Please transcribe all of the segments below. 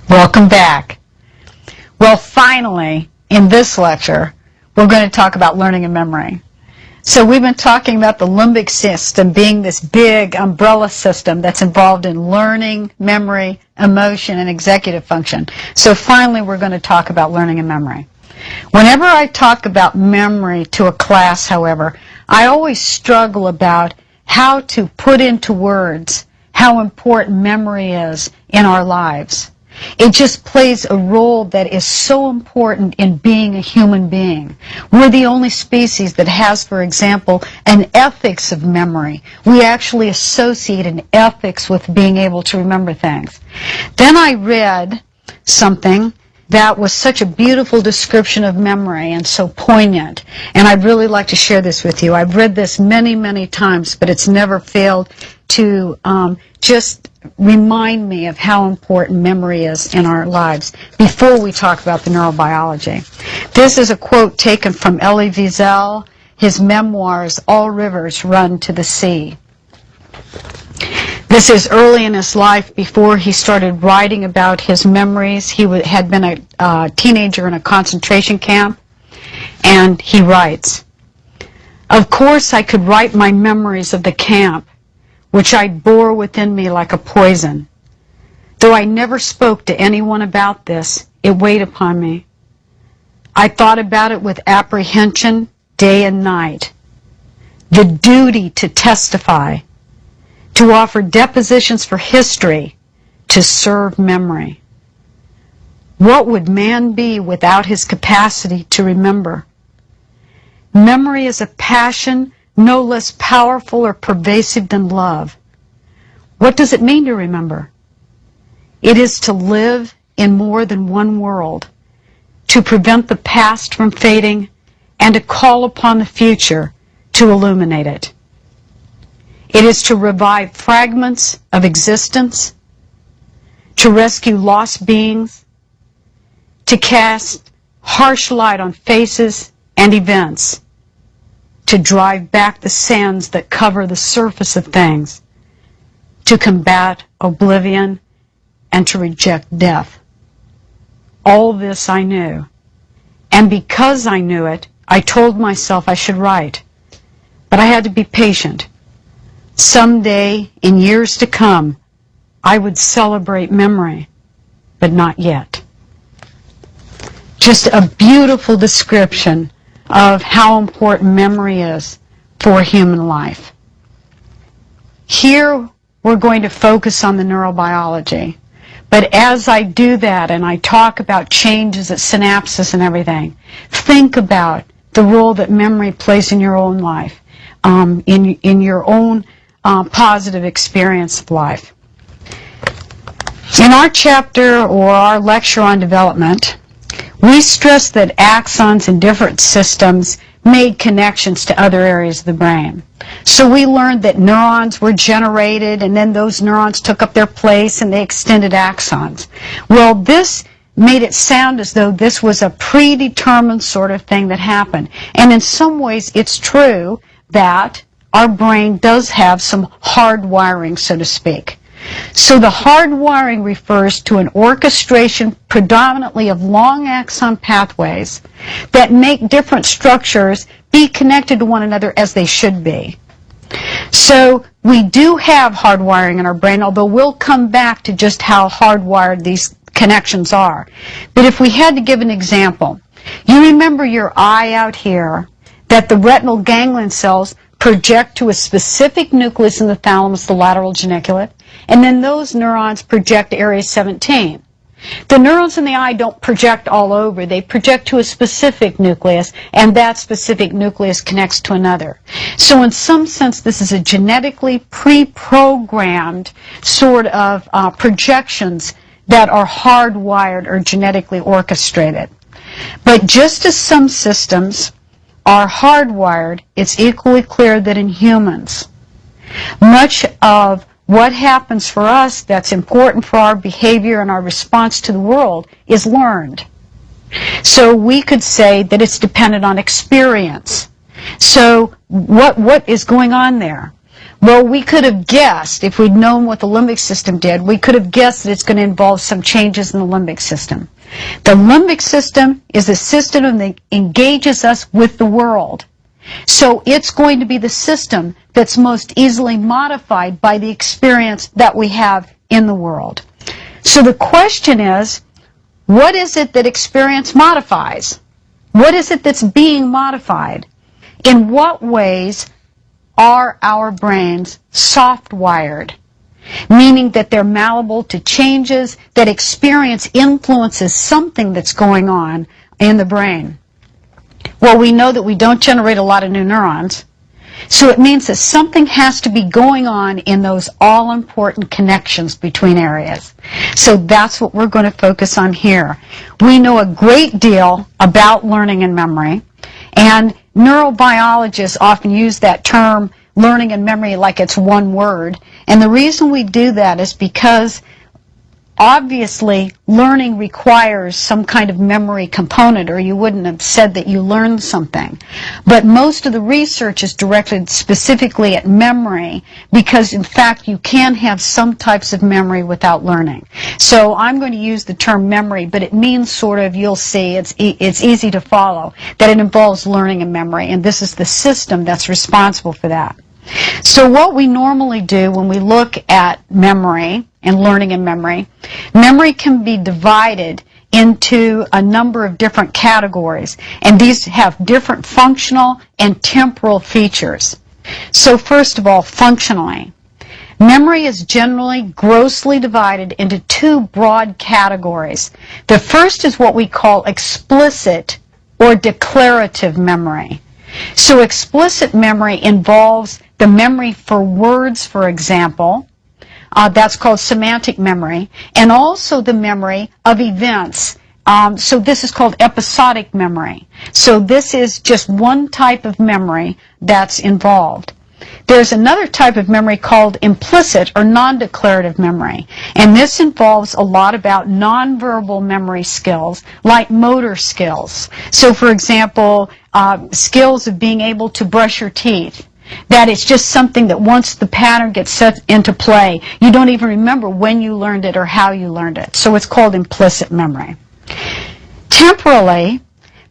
Welcome back. Well, finally, in this lecture, we're going to talk about learning and memory. So we've been talking about the limbic system being this big umbrella system that's involved in learning, memory, emotion, and executive function. So finally, we're going to talk about learning and memory. Whenever I talk about memory to a class, however, I always struggle about how to put into words how important memory is in our lives. It just plays a role that is so important in being a human being. We're the only species that has, for example, an ethics of memory. We actually associate an ethics with being able to remember things. Then I read something that was such a beautiful description of memory and so poignant, and I'd really like to share this with you. I've read this many, many times, but it's never failed to just remind me of how important memory is in our lives before we talk about the neurobiology. This is a quote taken from Elie Wiesel, his memoirs, All Rivers Run to the Sea. This is early in his life before he started writing about his memories. He had been a teenager in a concentration camp, and he writes, "Of course I could write my memories of the camp, which I bore within me like a poison. Though I never spoke to anyone about this, it weighed upon me. I thought about it with apprehension day and night. The duty to testify, to offer depositions for history, to serve memory. What would man be without his capacity to remember? Memory is a passion no less powerful or pervasive than love. What does it mean to remember? It is to live in more than one world, to prevent the past from fading, and to call upon the future to illuminate it. It is to revive fragments of existence, to rescue lost beings, to cast harsh light on faces and events, to drive back the sands that cover the surface of things, to combat oblivion, and to reject death. All this I knew, and because I knew it, I told myself I should write. But I had to be patient. Someday, in years to come, I would celebrate memory, but not yet." Just a beautiful description of how important memory is for human life. Here we're going to focus on the neurobiology. But as I do that and I talk about changes at synapses and everything, think about the role that memory plays in your own life, in your own positive experience of life. In our chapter or our lecture on development, we stress that axons in different systems made connections to other areas of the brain. So we learned that neurons were generated, and then those neurons took up their place and they extended axons. Well, this made it sound as though this was a predetermined sort of thing that happened. And in some ways, it's true that our brain does have some hard wiring, so to speak. So the hard wiring refers to an orchestration predominantly of long axon pathways that make different structures be connected to one another as they should be. So we do have hard wiring in our brain, although we'll come back to just how hardwired these connections are. But if we had to give an example, you remember your eye out here, that the retinal ganglion cells project to a specific nucleus in the thalamus, the lateral geniculate, and then those neurons project to area 17. The neurons in the eye don't project all over. They project to a specific nucleus, and that specific nucleus connects to another. So in some sense, this is a genetically pre-programmed sort of projections that are hardwired or genetically orchestrated. But just as some systems are hardwired, it's equally clear that in humans, much of what happens for us that's important for our behavior and our response to the world is learned. So we could say that it's dependent on experience. So what is going on there? Well, we could have guessed, if we'd known what the limbic system did, we could have guessed that it's going to involve some changes in the limbic system. The limbic system is a system that engages us with the world. So it's going to be the system that's most easily modified by the experience that we have in the world. So the question is, what is it that experience modifies? What is it that's being modified? In what ways are our brains soft-wired? Meaning that they're malleable to changes, that experience influences something that's going on in the brain. Well, we know that we don't generate a lot of new neurons, so it means that something has to be going on in those all-important connections between areas. So that's what we're going to focus on here. We know a great deal about learning and memory, and neurobiologists often use that term learning and memory like it's one word. And the reason we do that is because obviously learning requires some kind of memory component, or you wouldn't have said that you learned something. But most of the research is directed specifically at memory because, in fact, you can have some types of memory without learning. So I'm going to use the term memory, but it means sort of, you'll see, it's easy to follow, that it involves learning and memory, and this is the system that's responsible for that. So what we normally do when we look at memory and learning and memory can be divided into a number of different categories, and these have different functional and temporal features. So first of all, functionally, memory is generally grossly divided into two broad categories. The first is what we call explicit or declarative memory. So explicit memory involves the memory for words, for example. That's called semantic memory, and also the memory of events. So this is called episodic memory. So this is just one type of memory that's involved. There's another type of memory called implicit or non-declarative memory, and this involves a lot about nonverbal memory skills, like motor skills. So for example, skills of being able to brush your teeth. That it's just something that once the pattern gets set into play, you don't even remember when you learned it or how you learned it. So it's called implicit memory. Temporally,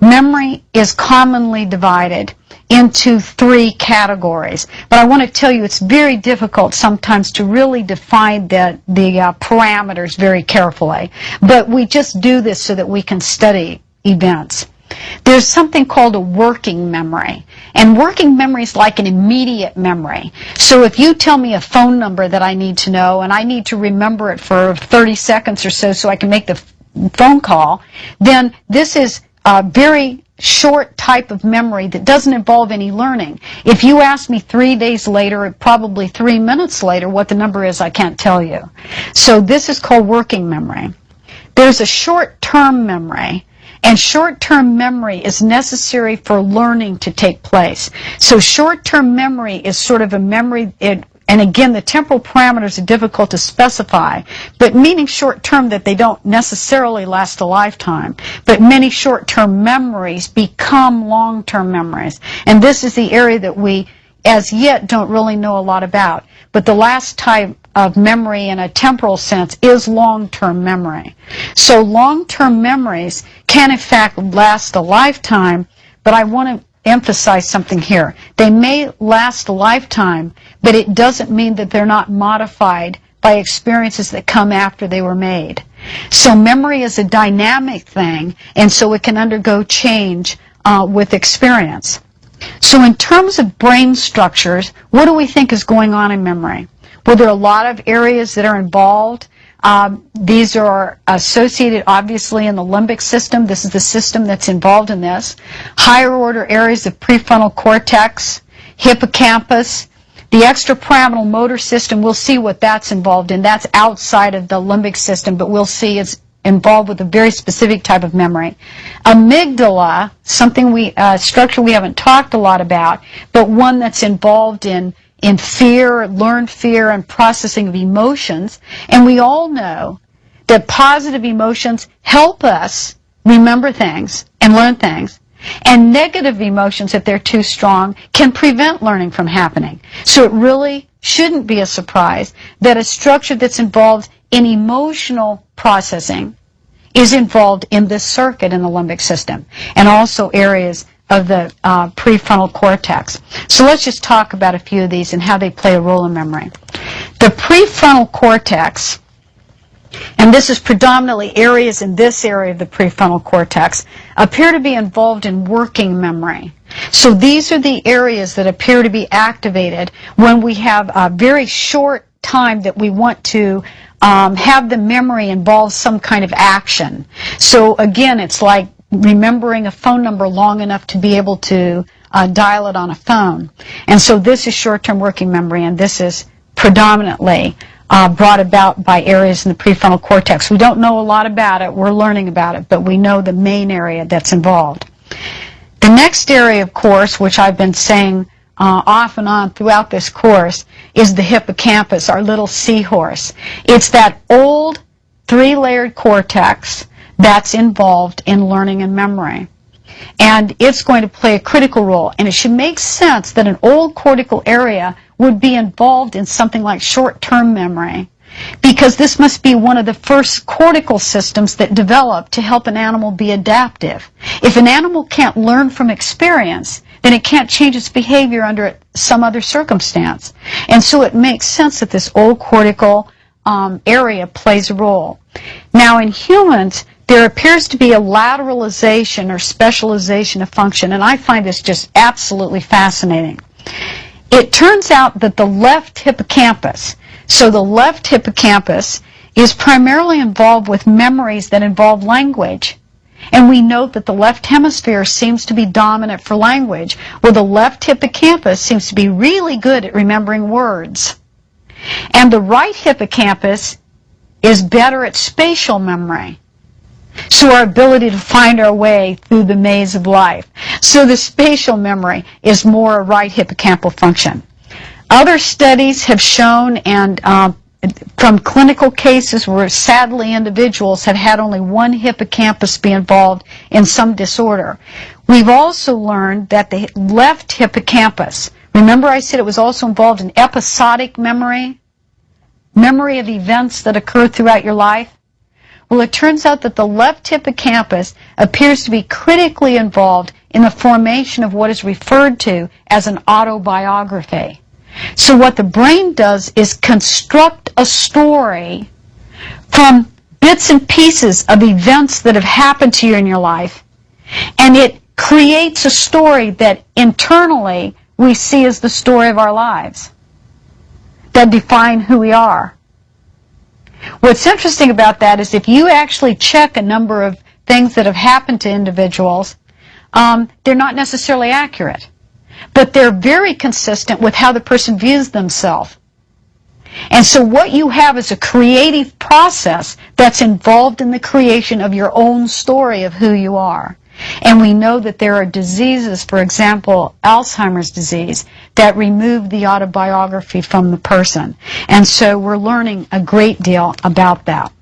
memory is commonly divided into three categories. But I want to tell you it's very difficult sometimes to really define the parameters very carefully. But we just do this so that we can study events. There's something called a working memory. And working memory is like an immediate memory. So if you tell me a phone number that I need to know, and I need to remember it for 30 seconds or so I can make the phone call, then this is a very short type of memory that doesn't involve any learning. If you ask me 3 days later, or probably 3 minutes later, what the number is, I can't tell you. So this is called working memory. There's a short-term memory. And short-term memory is necessary for learning to take place. So short-term memory is sort of a memory, and again, the temporal parameters are difficult to specify, but meaning short-term that they don't necessarily last a lifetime. But many short-term memories become long-term memories. And this is the area that we, as yet, don't really know a lot about. But the last type of memory in a temporal sense is long-term memory. So long-term memories can in fact last a lifetime, but I want to emphasize something here. They may last a lifetime, but it doesn't mean that they're not modified by experiences that come after they were made. So memory is a dynamic thing, and so it can undergo change with experience. So in terms of brain structures, what do we think is going on in memory? Well, there are a lot of areas that are involved. These are associated, obviously, in the limbic system. This is the system that's involved in this. Higher order areas of prefrontal cortex, hippocampus, the extrapyramidal motor system, we'll see what that's involved in. That's outside of the limbic system, but we'll see it's involved with a very specific type of memory. Amygdala, structure we haven't talked a lot about, but one that's involved in fear, learned fear, and processing of emotions. And we all know that positive emotions help us remember things and learn things. And negative emotions, if they're too strong, can prevent learning from happening. So it really shouldn't be a surprise that a structure that's involved in emotional processing is involved in this circuit in the limbic system, and also areas of the prefrontal cortex. So let's just talk about a few of these and how they play a role in memory. The prefrontal cortex, and this is predominantly areas in this area of the prefrontal cortex, appear to be involved in working memory. So these are the areas that appear to be activated when we have a very short time that we want to have the memory involve some kind of action. So again, it's like remembering a phone number long enough to be able to dial it on a phone. And so this is short-term working memory, and this is predominantly brought about by areas in the prefrontal cortex. We don't know a lot about it. We're learning about it, but we know the main area that's involved. The next area, of course, which I've been saying off and on throughout this course, is the hippocampus, our little seahorse. It's that old three-layered cortex that's involved in learning and memory. And it's going to play a critical role. And it should make sense that an old cortical area would be involved in something like short-term memory, because this must be one of the first cortical systems that develop to help an animal be adaptive. If an animal can't learn from experience, then it can't change its behavior under some other circumstance. And so it makes sense that this old cortical area plays a role. Now in humans, there appears to be a lateralization or specialization of function, and I find this just absolutely fascinating. It turns out that the left hippocampus, so the left hippocampus is primarily involved with memories that involve language. And we note that the left hemisphere seems to be dominant for language, where the left hippocampus seems to be really good at remembering words. And the right hippocampus is better at spatial memory. So our ability to find our way through the maze of life. So the spatial memory is more a right hippocampal function. Other studies have shown, and from clinical cases where sadly individuals have had only one hippocampus be involved in some disorder, we've also learned that the left hippocampus, remember I said it was also involved in episodic memory, memory of events that occur throughout your life? Well, it turns out that the left hippocampus appears to be critically involved in the formation of what is referred to as an autobiography. So what the brain does is construct a story from bits and pieces of events that have happened to you in your life, and it creates a story that internally we see as the story of our lives, that define who we are. What's interesting about that is if you actually check a number of things that have happened to individuals, they're not necessarily accurate, but they're very consistent with how the person views themselves. And so what you have is a creative process that's involved in the creation of your own story of who you are. And we know that there are diseases, for example, Alzheimer's disease, that remove the autobiography from the person. And so we're learning a great deal about that.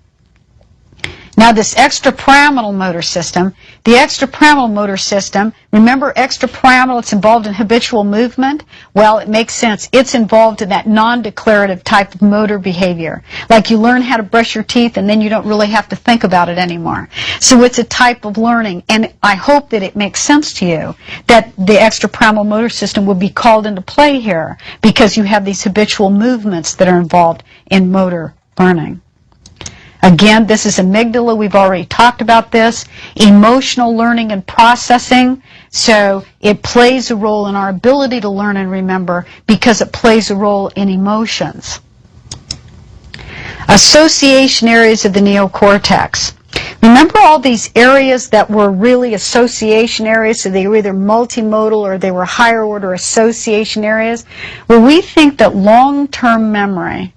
Now this extrapyramidal motor system, the extrapyramidal motor system, remember extrapyramidal, it's involved in habitual movement? Well, it makes sense. It's involved in that non-declarative type of motor behavior. Like you learn how to brush your teeth and then you don't really have to think about it anymore. So it's a type of learning, and I hope that it makes sense to you that the extrapyramidal motor system would be called into play here because you have these habitual movements that are involved in motor learning. Again, this is amygdala. We've already talked about this. Emotional learning and processing. So it plays a role in our ability to learn and remember because it plays a role in emotions. Association areas of the neocortex. Remember all these areas that were really association areas, so they were either multimodal or they were higher order association areas? Well, we think that long-term memory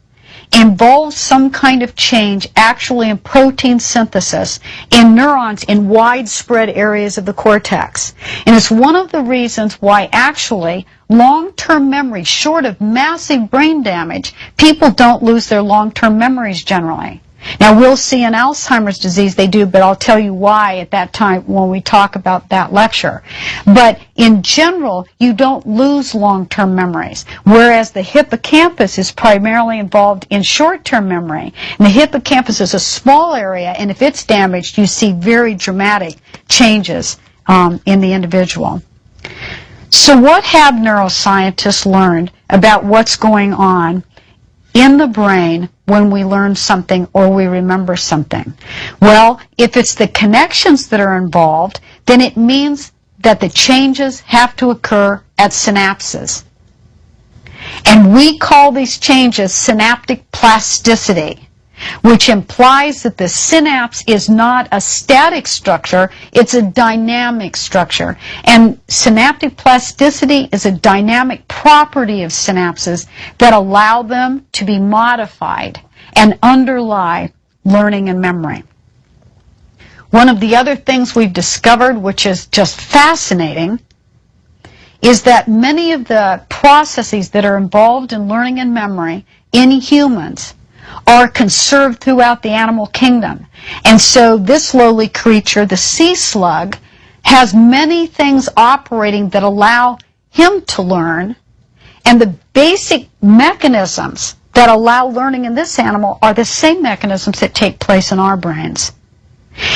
involves some kind of change actually in protein synthesis in neurons in widespread areas of the cortex. And it's one of the reasons why actually long-term memory, short of massive brain damage, people don't lose their long-term memories generally. Now, we'll see in Alzheimer's disease they do, but I'll tell you why at that time when we talk about that lecture. But in general, you don't lose long-term memories, whereas the hippocampus is primarily involved in short-term memory. And the hippocampus is a small area, and if it's damaged, you see very dramatic changes in the individual. So what have neuroscientists learned about what's going on in the brain when we learn something or we remember something? Well, if it's the connections that are involved, then it means that the changes have to occur at synapses. And we call these changes synaptic plasticity, which implies that the synapse is not a static structure, it's a dynamic structure. And synaptic plasticity is a dynamic property of synapses that allow them to be modified and underlie learning and memory. One of the other things we've discovered, which is just fascinating, is that many of the processes that are involved in learning and memory in humans are conserved throughout the animal kingdom. And so this lowly creature, the sea slug, has many things operating that allow him to learn, and the basic mechanisms that allow learning in this animal are the same mechanisms that take place in our brains.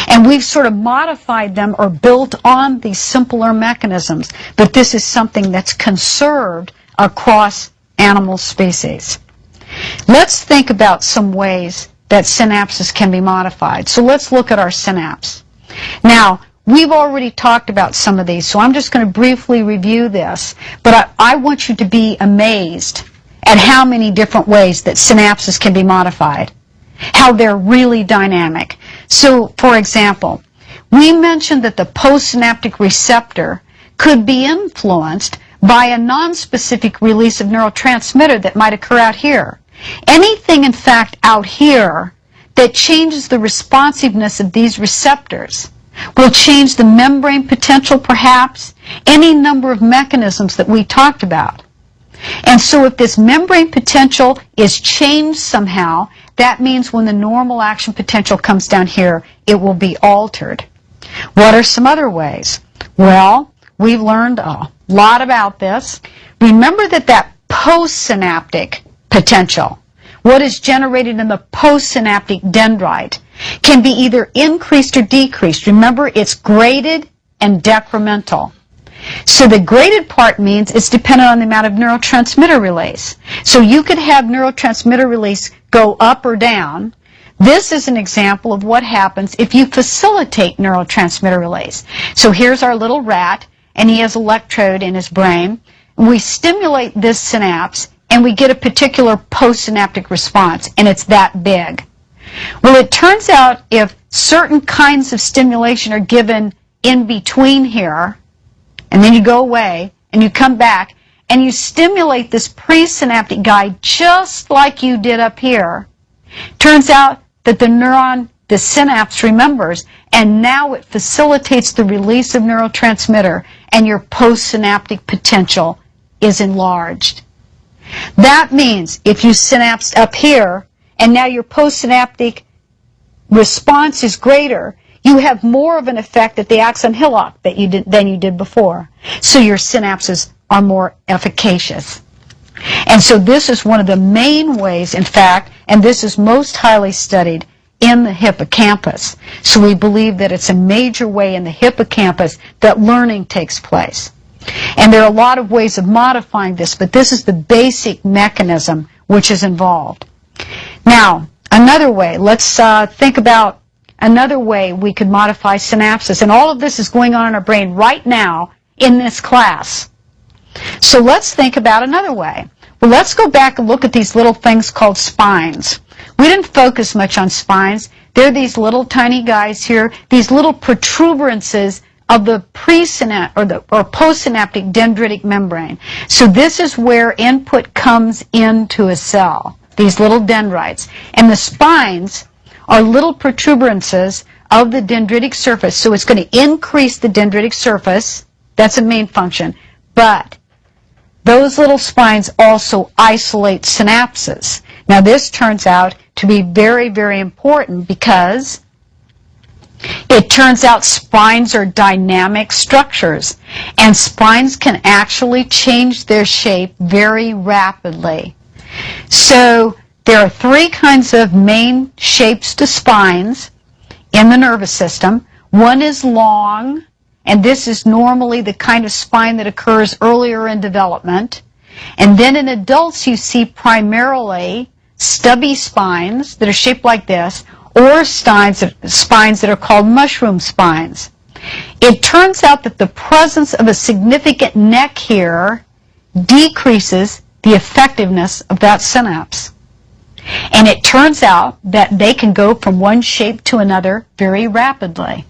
And we've sort of modified them or built on these simpler mechanisms, but this is something that's conserved across animal species. Let's think about some ways that synapses can be modified. So let's look at our synapse. Now, we've already talked about some of these, so I'm just going to briefly review this, but I want you to be amazed at how many different ways that synapses can be modified, how they're really dynamic. So, for example, we mentioned that the postsynaptic receptor could be influenced by a nonspecific release of neurotransmitter that might occur out here. Anything, in fact, out here that changes the responsiveness of these receptors will change the membrane potential, perhaps, any number of mechanisms that we talked about. And so if this membrane potential is changed somehow, that means when the normal action potential comes down here, it will be altered. What are some other ways? Well, we've learned a lot about this. Remember that postsynaptic potential, what is generated in the postsynaptic dendrite, can be either increased or decreased. Remember, it's graded and decremental. So the graded part means it's dependent on the amount of neurotransmitter release. So you could have neurotransmitter release go up or down. This is an example of what happens if you facilitate neurotransmitter release. So here's our little rat, and he has an electrode in his brain. We stimulate this synapse, and we get a particular postsynaptic response, and it's that big. Well, it turns out if certain kinds of stimulation are given in between here, and then you go away, and you come back, and you stimulate this presynaptic guy just like you did up here, turns out that the neuron, the synapse remembers, and now it facilitates the release of neurotransmitter, and your postsynaptic potential is enlarged. That means if you synapsed up here, and now your postsynaptic response is greater, you have more of an effect at the axon hillock than you did before. So your synapses are more efficacious. And so this is one of the main ways, in fact, and this is most highly studied in the hippocampus. So we believe that it's a major way in the hippocampus that learning takes place. And there are a lot of ways of modifying this, but this is the basic mechanism which is involved. Now, another way, let's think about another way we could modify synapses. And all of this is going on in our brain right now in this class. So let's think about another way. Well, let's go back and look at these little things called spines. We didn't focus much on spines. They're these little tiny guys here, these little protuberances of the or postsynaptic dendritic membrane. So this is where input comes into a cell, these little dendrites. And the spines are little protuberances of the dendritic surface. So it's going to increase the dendritic surface. That's a main function. But those little spines also isolate synapses. Now this turns out to be very, very important because it turns out spines are dynamic structures, and spines can actually change their shape very rapidly. So there are three kinds of main shapes to spines in the nervous system. One is long, and this is normally the kind of spine that occurs earlier in development. And then in adults you see primarily stubby spines that are shaped like this, or spines that are called mushroom spines. It turns out that the presence of a significant neck here decreases the effectiveness of that synapse. And it turns out that they can go from one shape to another very rapidly.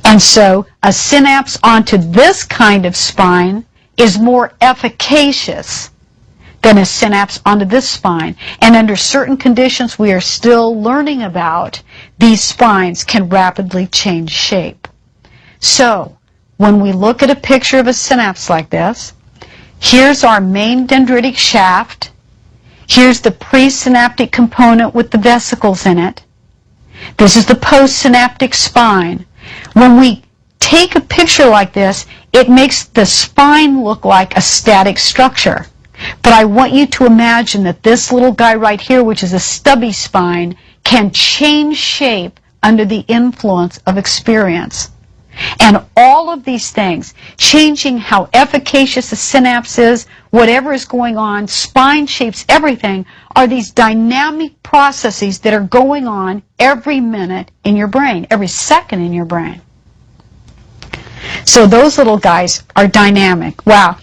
And so a synapse onto this kind of spine is more efficacious than a synapse onto this spine. And under certain conditions we are still learning about, these spines can rapidly change shape. So when we look at a picture of a synapse like this, here's our main dendritic shaft. Here's the presynaptic component with the vesicles in it. This is the postsynaptic spine. When we take a picture like this, it makes the spine look like a static structure. But I want you to imagine that this little guy right here, which is a stubby spine, can change shape under the influence of experience. And all of these things, changing how efficacious a synapse is, whatever is going on, spine shapes, everything, are these dynamic processes that are going on every minute in your brain, every second in your brain. So those little guys are dynamic. Wow.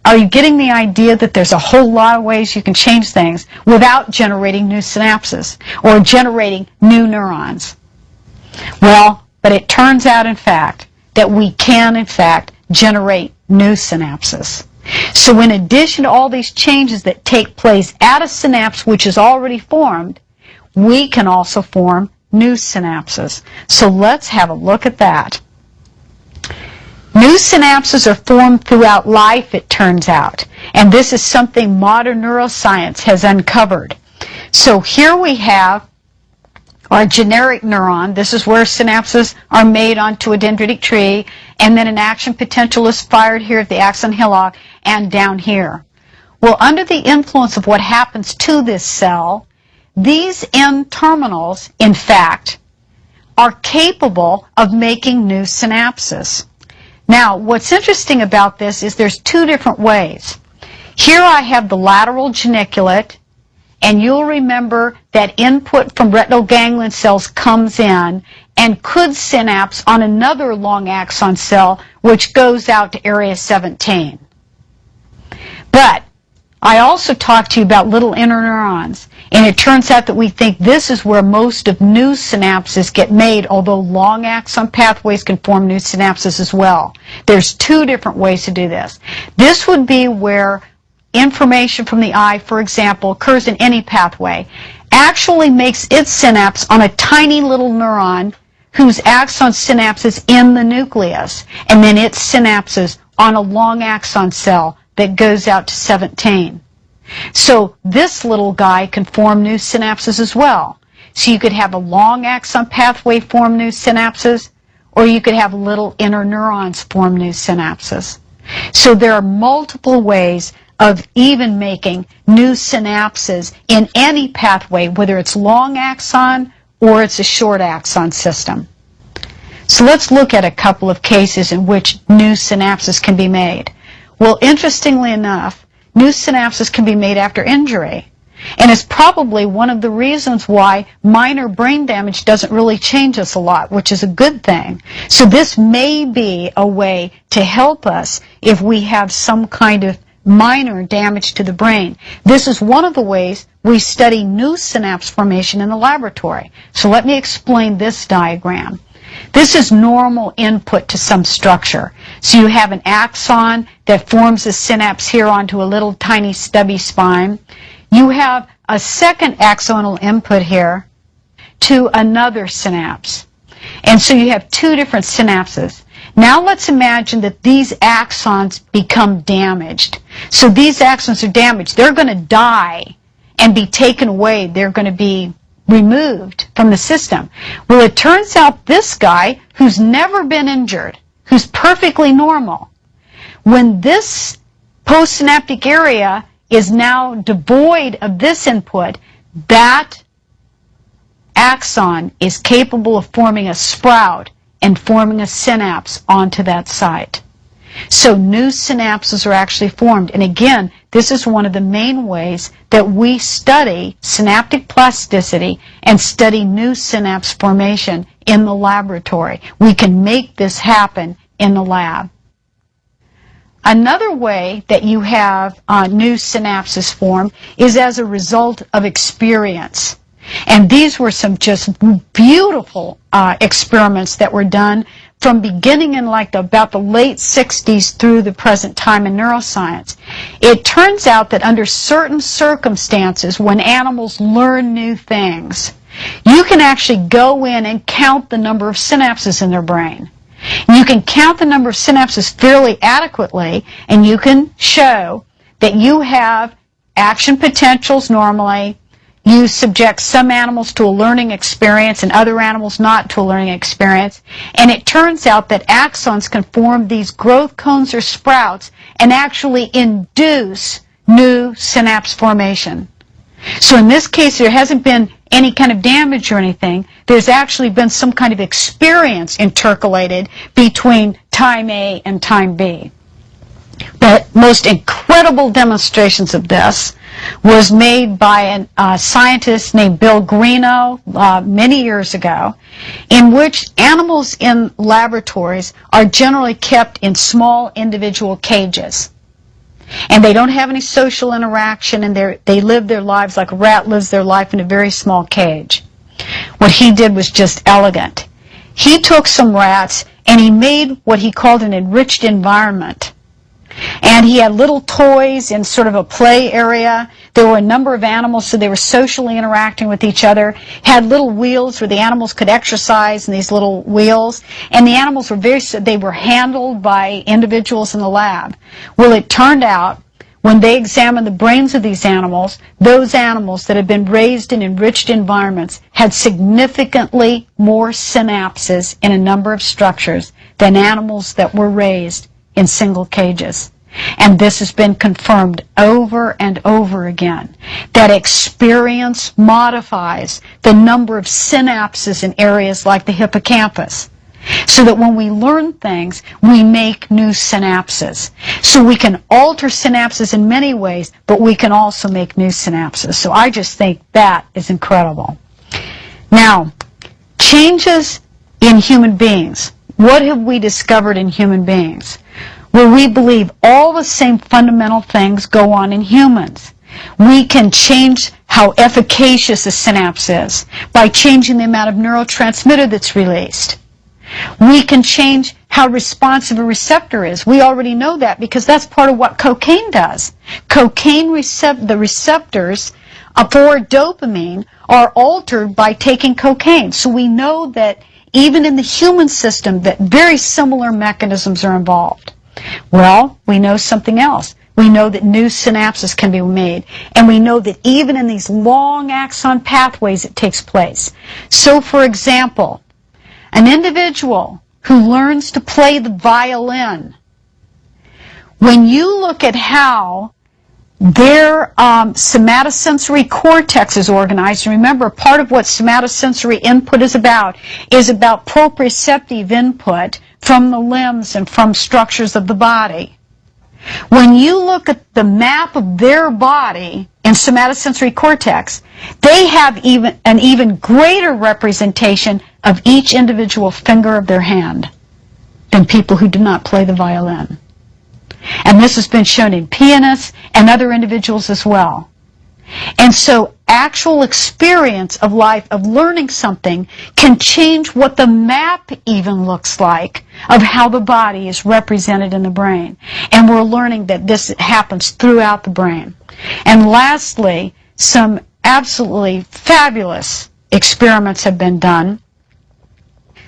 Are you getting the idea that there's a whole lot of ways you can change things without generating new synapses or generating new neurons? Well, but it turns out, in fact, that we can, in fact, generate new synapses. So in addition to all these changes that take place at a synapse which is already formed, we can also form new synapses. So let's have a look at that. New synapses are formed throughout life, it turns out, and this is something modern neuroscience has uncovered. So here we have our generic neuron. This is where synapses are made onto a dendritic tree, and then an action potential is fired here at the axon hillock and down here. Well, under the influence of what happens to this cell, these N-terminals, in fact, are capable of making new synapses. Now, what's interesting about this is there's two different ways. Here I have the lateral geniculate, and you'll remember that input from retinal ganglion cells comes in and could synapse on another long axon cell, which goes out to area 17. But I also talked to you about little interneurons, and it turns out that we think this is where most of new synapses get made, although long axon pathways can form new synapses as well. There's two different ways to do this. This would be where information from the eye, for example, occurs in any pathway, actually makes its synapse on a tiny little neuron whose axon synapses in the nucleus, and then it synapses on a long axon cell that goes out to 17. So this little guy can form new synapses as well. So you could have a long axon pathway form new synapses, or you could have little interneurons form new synapses. So there are multiple ways of even making new synapses in any pathway, whether it's long axon or it's a short axon system. So let's look at a couple of cases in which new synapses can be made. Well, interestingly enough, new synapses can be made after injury. And it's probably one of the reasons why minor brain damage doesn't really change us a lot, which is a good thing. So this may be a way to help us if we have some kind of minor damage to the brain. This is one of the ways we study new synapse formation in the laboratory. So let me explain this diagram. This is normal input to some structure. So you have an axon that forms a synapse here onto a little tiny stubby spine. You have a second axonal input here to another synapse. And so you have two different synapses. Now let's imagine that these axons become damaged. So these axons are damaged. They're going to die and be taken away. They're going to be removed from the system. Well, it turns out this guy, who's never been injured, who's perfectly normal, when this postsynaptic area is now devoid of this input, that axon is capable of forming a sprout and forming a synapse onto that site. So new synapses are actually formed. And again, this is one of the main ways that we study synaptic plasticity and study new synapse formation in the laboratory. We can make this happen in the lab. Another way that you have new synapses form is as a result of experience. And these were some just beautiful experiments that were done from beginning in about the late 60s through the present time in neuroscience. It turns out that under certain circumstances, when animals learn new things, you can actually go in and count the number of synapses in their brain. You can count the number of synapses fairly adequately, and you can show that you have action potentials normally. You subject some animals to a learning experience and other animals not to a learning experience. And it turns out that axons can form these growth cones or sprouts and actually induce new synapse formation. So in this case, there hasn't been any kind of damage or anything. There's actually been some kind of experience intercalated between time A and time B. The most incredible demonstrations of this was made by a scientist named Bill Greeno many years ago, in which animals in laboratories are generally kept in small individual cages. And they don't have any social interaction, and they live their lives like a rat lives their life in a very small cage. What he did was just elegant. He took some rats and he made what he called an enriched environment. And he had little toys in sort of a play area. There were a number of animals, so they were socially interacting with each other. Had little wheels where the animals could exercise in these little wheels. And the animals were they were handled by individuals in the lab. Well, it turned out, when they examined the brains of these animals, those animals that had been raised in enriched environments had significantly more synapses in a number of structures than animals that were raised in single cages. And this has been confirmed over and over again, that experience modifies the number of synapses in areas like the hippocampus, so that when we learn things, we make new synapses. So we can alter synapses in many ways, but we can also make new synapses. So I just think that is incredible. Now, changes in human beings. What have we discovered in human beings? Well, we believe all the same fundamental things go on in humans. We can change how efficacious a synapse is by changing the amount of neurotransmitter that's released. We can change how responsive a receptor is. We already know that because that's part of what cocaine does. The receptors for dopamine are altered by taking cocaine. So we know that even in the human system that very similar mechanisms are involved. Well, we know something else. We know that new synapses can be made. And we know that even in these long axon pathways it takes place. So, for example, an individual who learns to play the violin, when you look at how their somatosensory cortex is organized, and remember, part of what somatosensory input is about proprioceptive input from the limbs and from structures of the body. When you look at the map of their body in somatosensory cortex, they have an even greater representation of each individual finger of their hand than people who do not play the violin. And this has been shown in pianists and other individuals as well. And so actual experience of life, of learning something, can change what the map even looks like of how the body is represented in the brain. And we're learning that this happens throughout the brain. And lastly, some absolutely fabulous experiments have been done.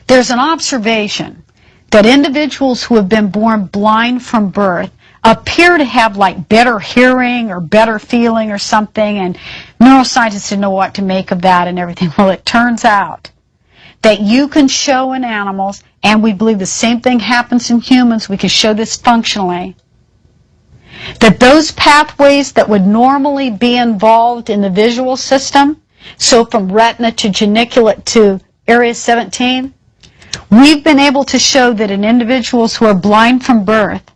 There's an observation that individuals who have been born blind from birth appear to have like better hearing or better feeling or something, and neuroscientists didn't know what to make of that and everything. Well, it turns out that you can show in animals, and we believe the same thing happens in humans, we can show this functionally, that those pathways that would normally be involved in the visual system, so from retina to geniculate to area 17, we've been able to show that in individuals who are blind from birth,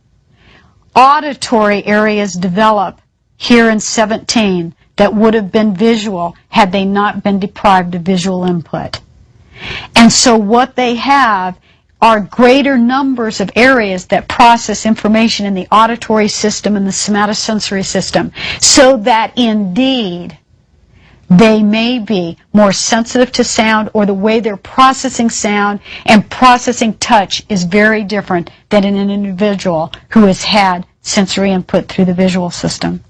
auditory areas develop here in 17 that would have been visual had they not been deprived of visual input. And so what they have are greater numbers of areas that process information in the auditory system and the somatosensory system, so that indeed they may be more sensitive to sound, or the way they're processing sound and processing touch is very different than in an individual who has had sensory input through the visual system.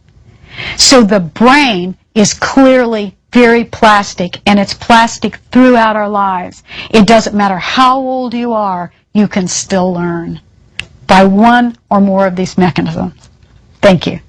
So the brain is clearly very plastic, and it's plastic throughout our lives. It doesn't matter how old you are, you can still learn by one or more of these mechanisms. Thank you.